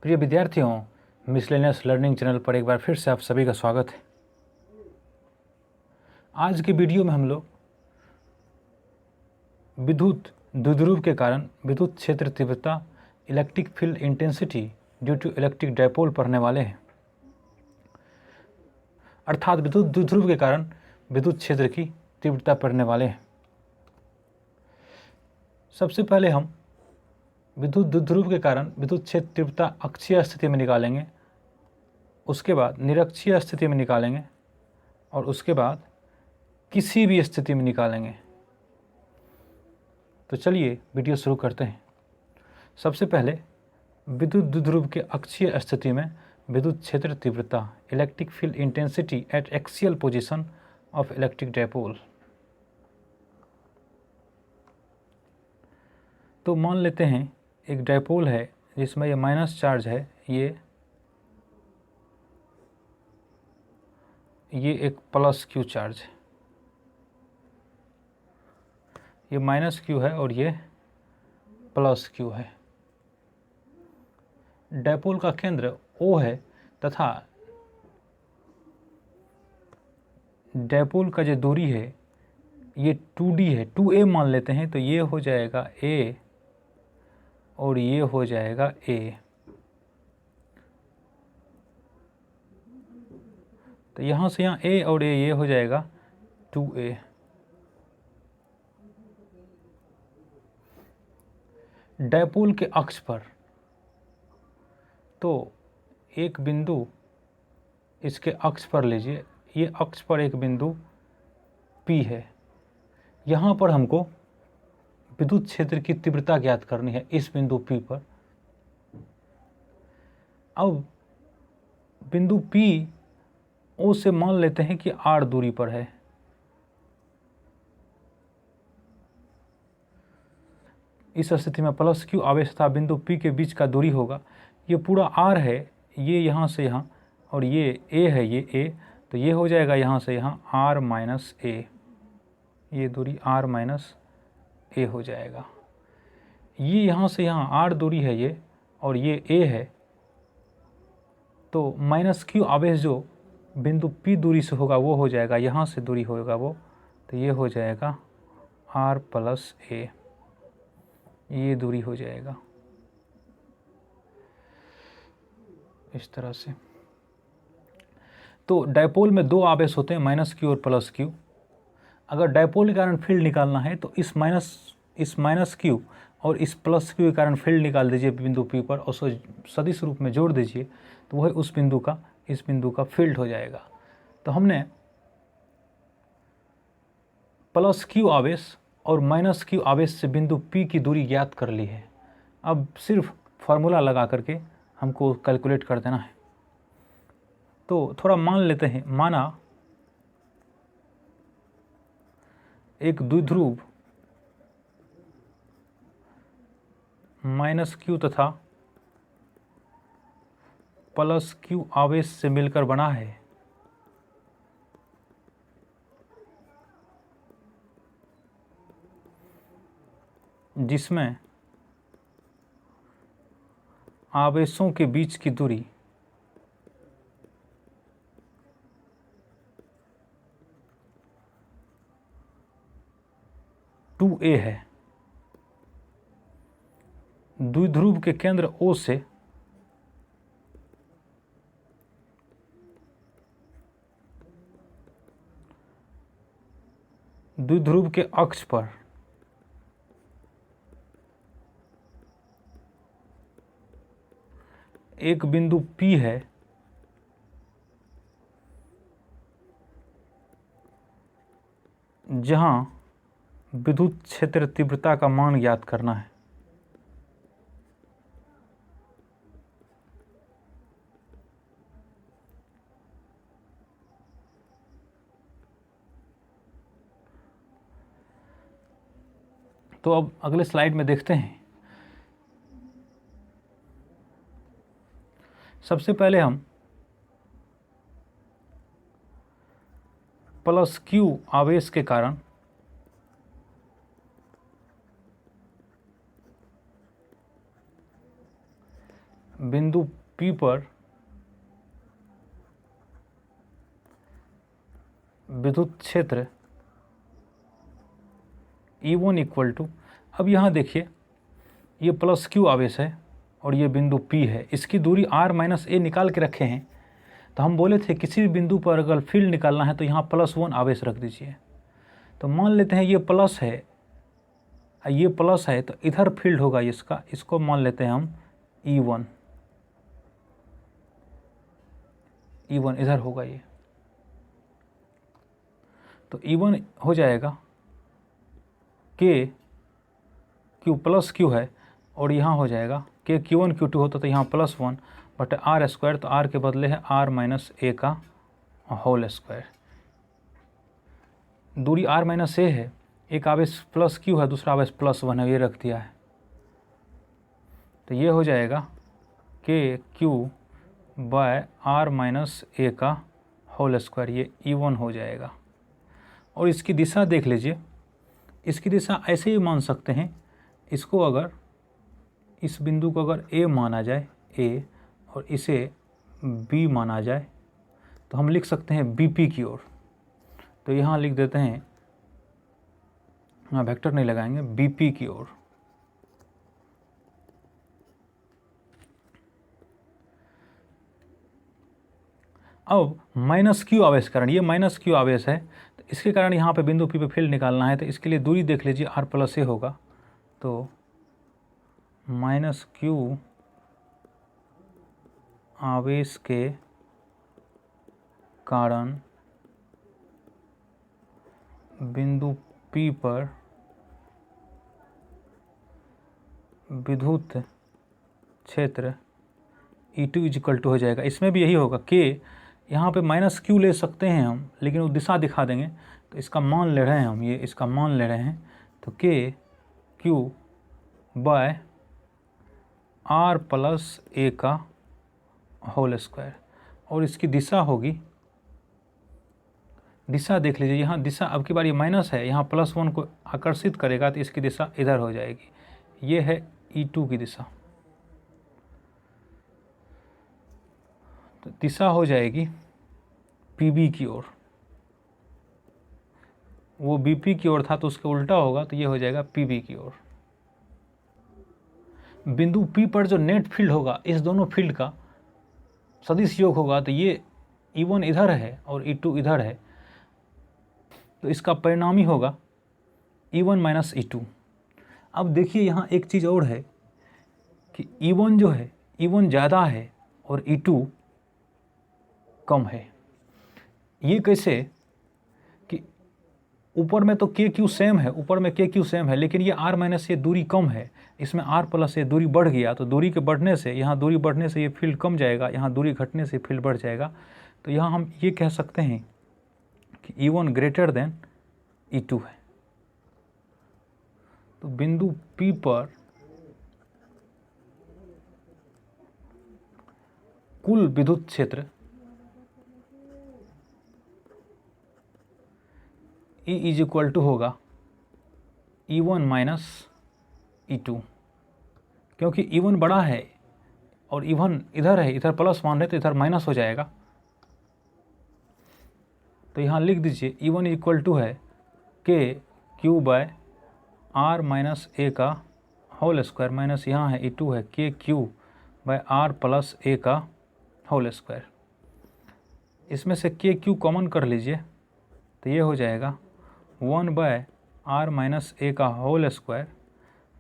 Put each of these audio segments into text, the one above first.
प्रिय विद्यार्थियों, miscellaneous learning channel पर एक बार फिर से आप सभी का स्वागत है। आज की वीडियो में हम लोग विद्युत द्विध्रुव के कारण विद्युत क्षेत्र तीव्रता electric field intensity due to electric dipole पढ़ने वाले हैं, अर्थात विद्युत द्विध्रुव के कारण विद्युत क्षेत्र की तीव्रता पढ़ने वाले हैं। सबसे पहले हम विद्युत द्विध्रुव के कारण विद्युत क्षेत्र तीव्रता अक्षीय स्थिति में निकालेंगे, उसके बाद निरक्षीय स्थिति में निकालेंगे और उसके बाद किसी भी स्थिति में निकालेंगे। तो चलिए वीडियो शुरू करते हैं। सबसे पहले विद्युत द्विध्रुव के अक्षीय स्थिति में विद्युत क्षेत्र तीव्रता electric field intensity at axial position of electric dipole. तो मान लेते हैं एक डायपोल है जिसमें ये माइनस चार्ज है, ये एक प्लस क्यू चार्ज है, ये माइनस क्यू है और ये प्लस क्यू है। डायपोल का केंद्र O है तथा डायपोल का जो दूरी है ये 2D है, 2a मान लेते हैं। तो ये हो जाएगा A और ये हो जाएगा A। तो यहाँ से यहाँ A और A ये हो जाएगा 2a। डायपोल के अक्ष पर तो एक बिंदु इसके अक्ष पर लीजिए, ये अक्ष पर एक बिंदु P है। यहाँ पर हमको विद्युत क्षेत्र की तीव्रता ज्ञात करनी है इस बिंदु P पर। अब बिंदु P O से मान लेते हैं कि R दूरी पर है। इस स्थिति में प्लस Q आवेश तथा बिंदु P के बीच का दूरी होगा। ये पूरा R है, ये यहाँ से यहाँ, और ये A है, ये A। तो ये हो जाएगा यहाँ से यहाँ R माइनस A, ये दूरी R माइनस A हो जाएगा। ये यहाँ से यहाँ R दूरी है ये, और ये A है। तो माइनस Q आवेश जो बिंदु P दूरी से होगा वो हो जाएगा, यहाँ से दूरी होगा वो, तो ये हो जाएगा R प्लस A, ये दूरी हो जाएगा इस तरह से। तो डायपोल में दो आवेश होते हैं, माइनस Q और प्लस Q। अगर डायपोल के कारण फील्ड निकालना है तो इस माइनस Q और इस प्लस Q के कारण फील्ड निकाल दीजिए बिंदु P पर, और उसको सदिश रूप में जोड़ दीजिए, तो वह उस बिंदु का इस बिंदु का फील्ड हो जाएगा। तो हमने प्लस Q आवेश और माइनस Q आवेश से बिंदु P की दूरी ज्ञात कर ली है। अब सिर्फ फार्मूला लगा करके हमको कैलकुलेट कर देना है। तो थोड़ा मान लेते हैं, माना एक द्विध्रुव माइनस Q तथा प्लस Q आवेश से मिलकर बना है। जिसमें आवेशों के बीच की दूरी टू ए है। द्विध्रुव के केंद्र O से द्विध्रुव के अक्ष पर एक बिंदु P है, जहां विद्युत क्षेत्र तीव्रता का मान ज्ञात करना है। तो अब अगले स्लाइड में देखते हैं। सबसे पहले हम प्लस Q आवेश के कारण बिंदु P पर विद्युत क्षेत्र E1 इक्वल टू, अब यहाँ देखिए ये प्लस Q आवेश है और ये बिंदु P है, इसकी दूरी r माइनस a निकाल के रखे हैं। तो हम बोले थे किसी भी बिंदु पर अगर फील्ड निकालना है तो यहाँ +1 आवेश रख दीजिए। तो मान लेते हैं ये प्लस है, ये प्लस है, तो इधर फील्ड होगा इसका, इसको मान लेते हैं हम E1, E1 इधर होगा ये। तो E1 हो जाएगा K Q प्लस Q है और यहाँ हो जाएगा K Q1 Q2 होता तो यहाँ +1 बट r स्क्वायर, तो r के बदले है r माइनस a का होल स्क्वायर। दूरी r माइनस a है, एक आवेश प्लस Q है, दूसरा आवेश +1 है, ये रख दिया है। तो ये हो जाएगा K Q by r minus a का होल स्क्वायर, ये E1 हो जाएगा। और इसकी दिशा देख लीजिए, इसकी दिशा ऐसे ही मान सकते हैं, इसको अगर इस बिंदु को अगर A माना जाए, A, और इसे B माना जाए, तो हम लिख सकते हैं BP की ओर। तो यहाँ लिख देते हैं, यहाँ वेक्टर नहीं लगाएंगे, BP की ओर। अब माइनस Q आवेश कारण, ये माइनस Q आवेश है, तो इसके कारण यहाँ पे बिंदु P पे फील्ड निकालना है, तो इसके लिए दूरी देख लीजिए r प्लस a होगा। तो माइनस Q आवेश के कारण बिंदु P पर विद्युत क्षेत्र E2 इक्वल टू हो जाएगा। इसमें भी यही होगा, K यहाँ पे माइनस Q ले सकते हैं हम, लेकिन वो दिशा दिखा देंगे, तो इसका मान ले रहे हैं हम, ये इसका मान ले रहे हैं। तो K Q by r plus a का होल स्क्वायर, और इसकी दिशा होगी, दिशा देख लीजिए, यहाँ दिशा अब की बार ये माइनस है, यहाँ +1 को आकर्षित करेगा, तो इसकी दिशा इधर हो जाएगी। ये है E2 की दिशा, तो दिशा हो जाएगी PB की ओर। वो BP की ओर था तो उसका उल्टा होगा, तो ये हो जाएगा PB की ओर। बिंदु P पर जो नेट फील्ड होगा, इस दोनों फील्ड का सदिश योग होगा, तो ये E1 इधर है और E2 इधर है, तो इसका परिणामी होगा E1 माइनस E2। अब देखिए यहाँ एक चीज़ और है कि E1 जो है, E1 ज़्यादा है और E2 कम है। ये कैसे कि ऊपर में तो KQ सेम है, ऊपर में KQ सेम है, लेकिन ये r माइनस ये दूरी कम है, इसमें r प्लस ये दूरी बढ़ गया, तो दूरी के बढ़ने से, यहाँ दूरी बढ़ने से ये फील्ड कम जाएगा, यहाँ दूरी घटने से फील्ड बढ़ जाएगा। तो यहाँ हम ये कह सकते हैं कि E1 ग्रेटर देन E2 है। तो बिंदु P पर कुल विद्युत क्षेत्र E इज इक्वल टू होगा E1 माइनस E2, क्योंकि E1 बड़ा है और E1 इधर है, इधर प्लस मान रहे तो इधर माइनस हो जाएगा। तो यहाँ लिख दीजिए E1 इक्वल टू है K Q by r minus a का होल स्क्वायर, माइनस यहाँ है E2 है K Q by r plus a का होल स्क्वायर। इसमें से K Q कॉमन कर लीजिए, तो ये हो जाएगा 1 बाय r माइनस a का whole square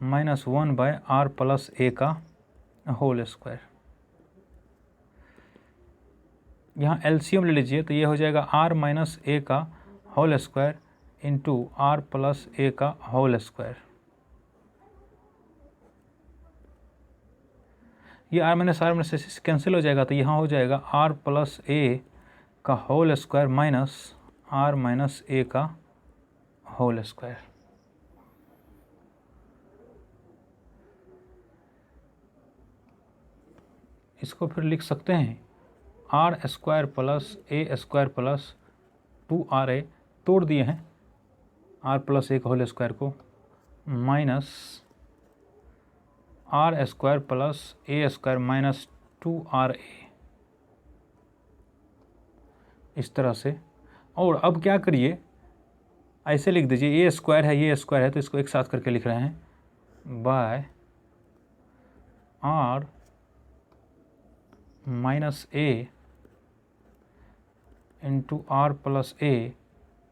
minus 1 by r plus a का होल स्क्वायर। यहाँ एलसीएम ले लीजिए, तो ये हो जाएगा r माइनस a का whole square into r plus a का होल स्क्वायर। ये r माइनस कैंसिल हो जाएगा, तो यहाँ हो जाएगा r प्लस a का whole square minus r minus a का होल स्क्वायर। इसको फिर लिख सकते हैं r square plus a square plus 2ra, तोड़ दिए हैं r प्लस a का होल स्क्वायर को, minus r square plus a square minus 2RA, इस तरह से। और अब क्या करिए, ऐसे लिख दीजिए, ए स्क्वायर है ये स्क्वायर है तो इसको एक साथ करके लिख रहे हैं by r minus a into r plus a,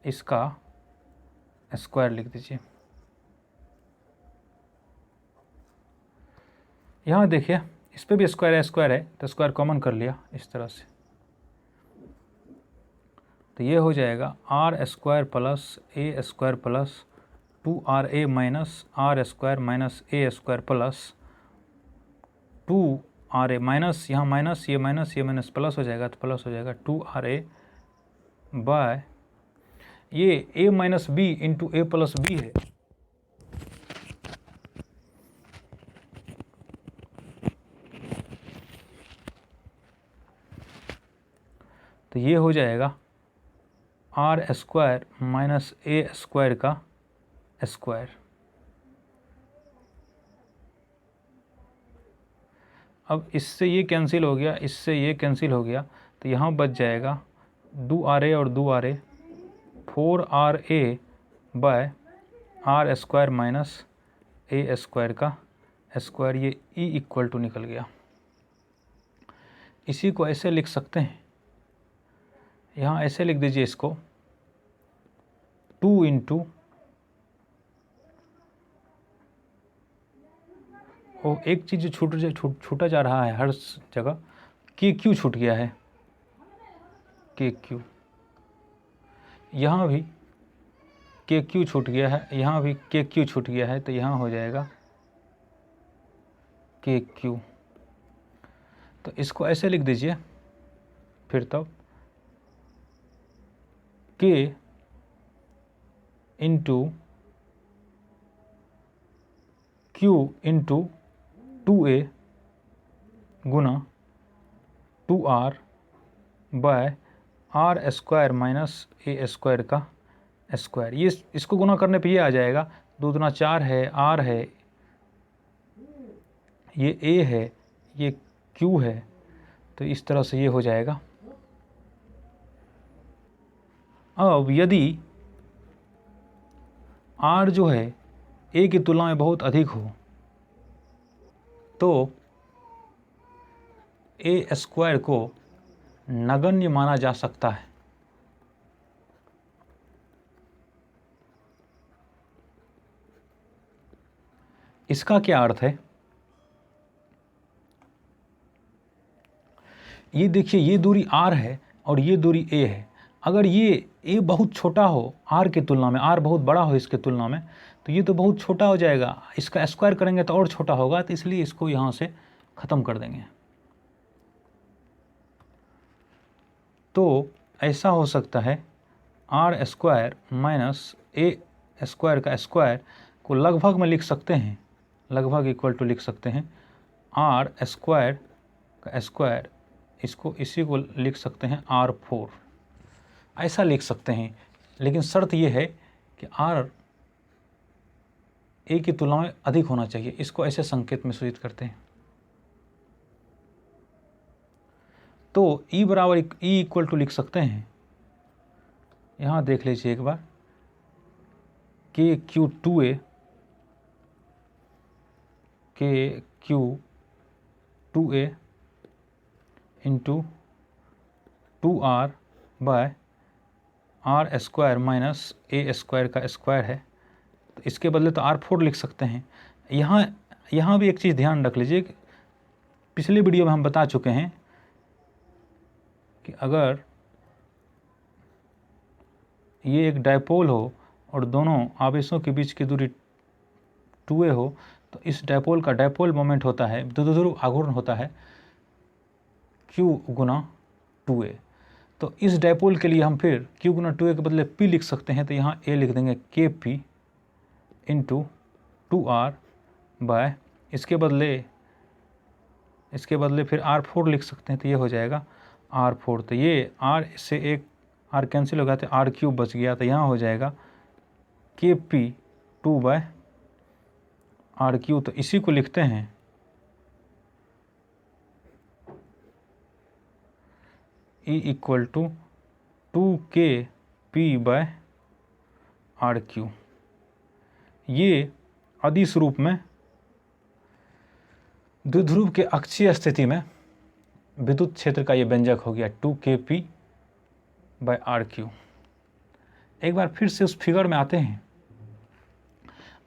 इसका स्क्वायर लिख दीजिए। यहाँ देखिए इस पे भी स्क्वायर है तो स्क्वायर कॉमन कर लिया इस तरह से, तो ये हो जाएगा r square plus a square plus 2RA minus r square minus A square plus 2RA minus, यहाँ माइनस ये माइनस प्लस हो जाएगा तो प्लस हो जाएगा 2RA बाय ये a minus b into a plus b है, तो ये हो जाएगा आर स्क्वायर माइनस ए स्क्वायर का स्क्वायर। अब इससे ये कैंसिल हो गया, इससे ये कैंसिल हो गया, तो यहाँ बच जाएगा 2RA और 2RA 4RA by are square minus A square का स्क्वायर, ये ई इक्वल टू निकल गया। इसी को ऐसे लिख सकते हैं, यहाँ ऐसे लिख दीजिए इसको 2 इंटू वो एक चीज़ जो छूटा जा रहा है हर जगह, के क्यू छूट गया है, के क्यू, यहाँ भी के क्यू छूट गया है, यहाँ भी के क्यू छूट गया है, तो यहाँ हो जाएगा के क्यू। तो इसको ऐसे लिख दीजिए फिर, तब K into q into 2A गुना 2R by are square minus A square का स्क्वायर। ये इसको गुना करने पे ये आ जाएगा, 2 दूना 4 है, R है, ये A है, ये Q है, तो इस तरह से ये हो जाएगा। अब यदि R जो है A की तुलना में बहुत अधिक हो तो ए स्क्वायर को नगण्य माना जा सकता है। इसका क्या अर्थ है, ये देखिए ये दूरी r है और ये दूरी a है। अगर ये a बहुत छोटा हो r की तुलना में, r बहुत बड़ा हो इसके तुलना में, तो ये तो बहुत छोटा हो जाएगा, इसका स्क्वायर करेंगे तो और छोटा होगा, तो इसलिए इसको यहाँ से ख़त्म कर देंगे। तो ऐसा हो सकता है आर स्क्वायर माइनस ए स्क्वायर का स्क्वायर को लगभग में लिख सकते हैं, लगभग इक्वल टू लिख सकते हैं आर स्क्वायर का स्क्वायर, इसको इसी को लिख सकते हैं R4, ऐसा लिख सकते हैं। लेकिन शर्त ये है कि R A की तुलना में अधिक होना चाहिए, इसको ऐसे संकेत में सूचित करते हैं। तो E बराबर E इक्वल टू लिख सकते हैं, यहाँ देख लीजिए एक बार, के Q 2A K Q 2A into 2R by are square minus A square का स्क्वायर है, तो इसके बदले तो R4 लिख सकते हैं। यहाँ भी एक चीज़ ध्यान रख लीजिए, पिछले वीडियो में हम बता चुके हैं कि अगर ये एक डायपोल हो और दोनों आवेशों के बीच की दूरी 2A हो, तो इस डायपोल का डायपोल मोमेंट होता है, द्विध्रुव आघूर्ण होता है Q गुना 2A। तो इस डायपोल के लिए हम फिर Q गुना 2A के बदले P लिख सकते हैं, तो यहाँ A लिख देंगे KP इंटू 2R बाय, इसके बदले फिर R4 लिख सकते हैं, तो ये हो जाएगा R4। तो ये R से एक R कैंसिल हो गया तो R3 बच गया, तो यहाँ हो जाएगा KP 2 बाय R3। तो इसी को लिखते हैं E इक्वल टू 2kp/r3। ये अदिश रूप में द्विध्रुव के अक्षीय स्थिति में विद्युत क्षेत्र का ये व्यंजक हो गया 2kp/r3। एक बार फिर से उस फिगर में आते हैं।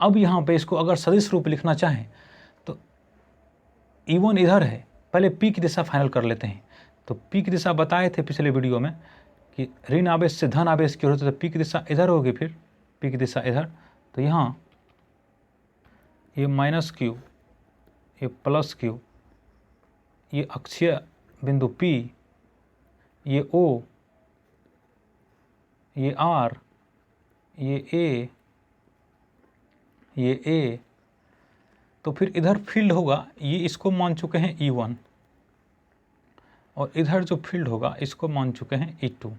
अब यहाँ पे इसको अगर सदिश रूप लिखना चाहें तो E1 इधर है, पहले P की दिशा फाइनल कर लेते हैं। तो P की दिशा बताए थे पिछले वीडियो में कि ऋण आवेश से धन आवेश की ओर होती है, तो P की दिशा इधर होगी, फिर P की दिशा इधर। तो यहाँ ये -q, ये +q, ये अक्षीय बिंदु P, ये O, ये R, ये A, ये A। तो फिर इधर फील्ड होगा, ये इसको मान चुके हैं E1, और इधर जो फील्ड होगा इसको मान चुके हैं E2।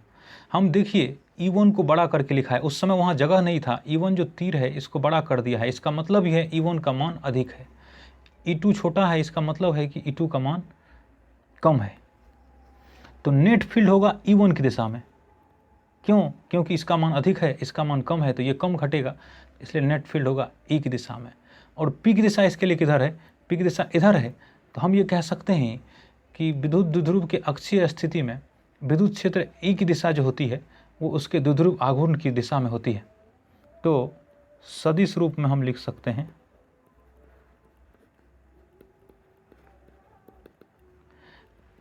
हम देखिए E1 को बड़ा करके लिखा है, उस समय वहाँ जगह नहीं था। E1 जो तीर है इसको बड़ा कर दिया है, इसका मतलब यह है E1 का मान अधिक है, E2 छोटा है, इसका मतलब है कि E2 का मान कम है। तो नेट फील्ड होगा E1 की दिशा में। क्यों? क्योंकि इसका मान अधिक है, इसका मान कम है, तो ये कम घटेगा, इसलिए नेट फील्ड होगा E की दिशा में। और P की दिशा इसके लिए किधर है? P की दिशा इधर है। तो हम ये कह सकते हैं कि विद्युत द्विध्रुव के अक्षीय स्थिति में विद्युत क्षेत्र E की दिशा जो होती है वो उसके द्विध्रुव आघूर्ण की दिशा में होती है। तो सदिश रूप में हम लिख सकते हैं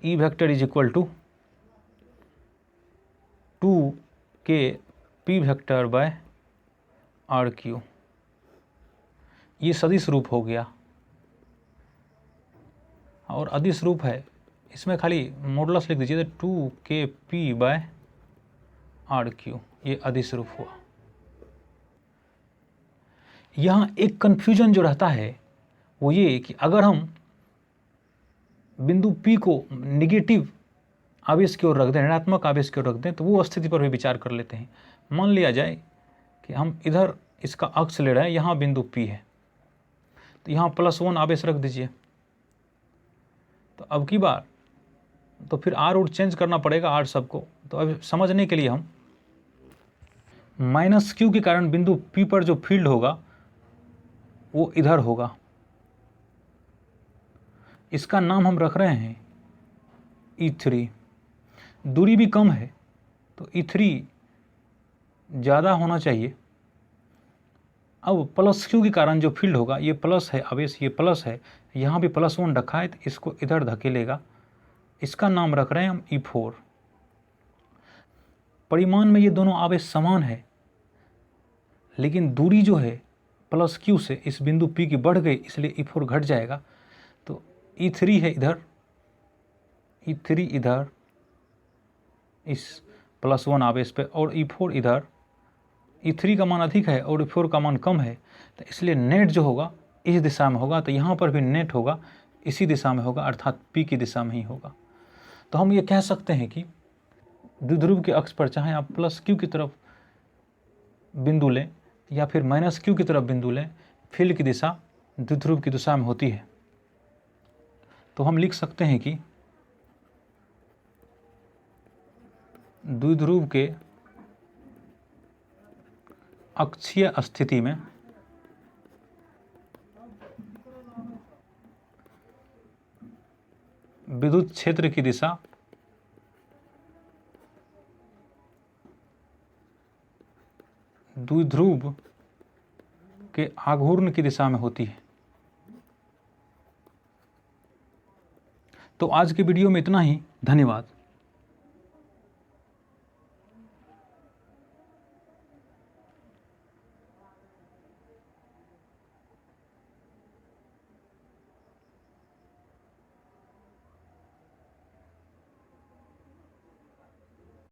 E vector is equal to 2kp/r3। ये सदिश रूप हो गया। और अदिश रूप है, इसमें खाली मॉडुलस लिख दीजिए, तो 2kp/r3, ये अदिश रूप हुआ। यहाँ एक कन्फ्यूजन जो रहता है वो ये कि अगर हम बिंदु P को निगेटिव आवेश की ओर रख दें, ऋणात्मक आवेश की ओर रख दें, तो वो स्थिति पर भी विचार कर लेते हैं। मान लिया जाए कि हम इधर इसका अक्ष ले रहे हैं, यहाँ बिंदु P है, तो यहाँ +1 आवेश रख दीजिए। तो अब की बार तो फिर R और चेंज करना पड़ेगा, R सबको। तो अब समझने के लिए हम -q के कारण बिंदु P पर जो फील्ड होगा वो इधर होगा, इसका नाम हम रख रहे हैं E3। दूरी भी कम है तो E3 ज़्यादा होना चाहिए। अब +q के कारण जो फील्ड होगा, ये प्लस है आवेश, ये प्लस है, यहाँ भी +1 रखा है, तो इसको इधर धकेलेगा, इसका नाम रख रहे हैं हम E4। परिमाण में ये दोनों आवेश समान है, लेकिन दूरी जो है +q से इस बिंदु P की बढ़ गई, इसलिए E4 घट जाएगा। तो E3 है इधर, E3 इधर इस +1 आवेश पे, और E4 इधर। E3 का मान अधिक है और E4 का मान कम है, तो इसलिए नेट जो होगा इस दिशा में होगा। तो यहाँ पर भी नेट होगा इसी दिशा में होगा, अर्थात P की दिशा में ही होगा। तो हम ये कह सकते हैं कि द्विध्रुव के अक्ष पर चाहे आप +q की तरफ बिंदु लें या फिर -q की तरफ बिंदु लें, फील्ड की दिशा द्विध्रुव की दिशा में होती है। तो हम लिख सकते हैं कि द्विध्रुव के अक्षीय स्थिति में विद्युत क्षेत्र की दिशा द्विध्रुव के आघूर्ण की दिशा में होती है। तो आज के वीडियो में इतना ही। धन्यवाद।